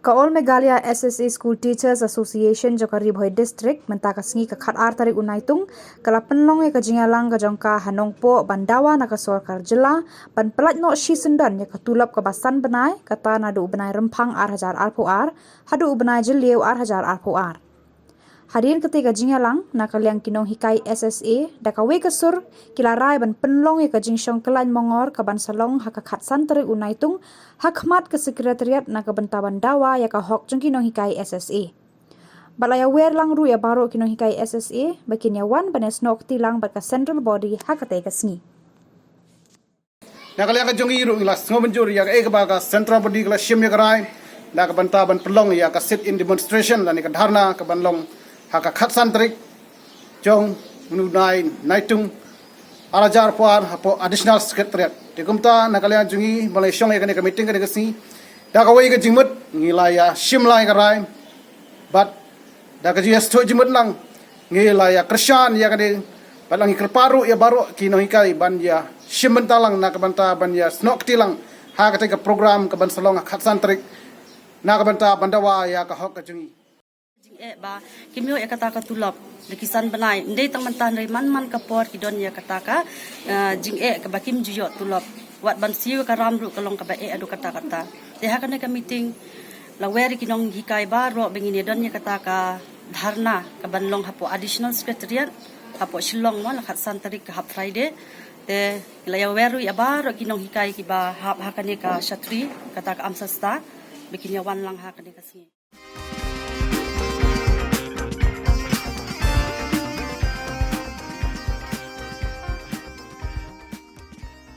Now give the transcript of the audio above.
Kaol Meghalaya SSA School Teachers Association Jokari Bhoi District mentakasngi ke khat ar tarik unaitung kala penlong ya kajingalang ka jongka hanongpo bandawa na ka sorkar jela ban pelat no shi sendan ya katulap ka basan benai kata nadu benai rempang ar hajar arpo ar hadu benai jeliu ar hajar arpo ar. Hadirin ketika jingalang nakaliang kinong hikai SSA dakawe kesur kilarai ban penlong ya kajing syong kelan mongor ka ban salong haka khat santri unaitung hakmat ke sekretariat na ka bentaban dawa ya ka hok jeng kinong hikai SSA. Balaya wer lang ru ya baro kinong hikai SSA bakin ya wan banes nok tilang baka central body hakate kasni. Nakaliang kajong iru ilas ngobenjur ya ka baga central body kala shim ya karai na ka bentaban pelong ya ka sit in demonstration lani ka dharna ka banlong haka khat santrik jong menunai naitung arajar puar hapo additional secretariat dikumta nakalian jungi malaysiang ya kani meeting kani kasi dakawai ka jingmut ngilaya shimlai karai but dakaji sto jingmut lang ngilaya krishan ya kani balang ikrparu ya baro kino hikai ban ya shimentalang nakabanta ban ya snok tilang haka ka program ka ban salong khat santrik nakabanta bandawa ya ka hok ka jungi ba kimyo ya kata ka tulap lekisan benai ndai tang mantan dari man kapor kidon ya kata ka jing ka bakim jiyo tulap wat ban siu ka ramru kalong ka ba adu kata te hakane ka meeting la weri kinong hikai ba ro bengini don ya kata ka dharna ka banlong hapo additional secretariat hapo shillong mo la khat santari ka hap friday te la ya weru ya ba ro kinong hikai ki ba hakane ka shatri kata ka amsasta bikin ya wan lang hakane ka singi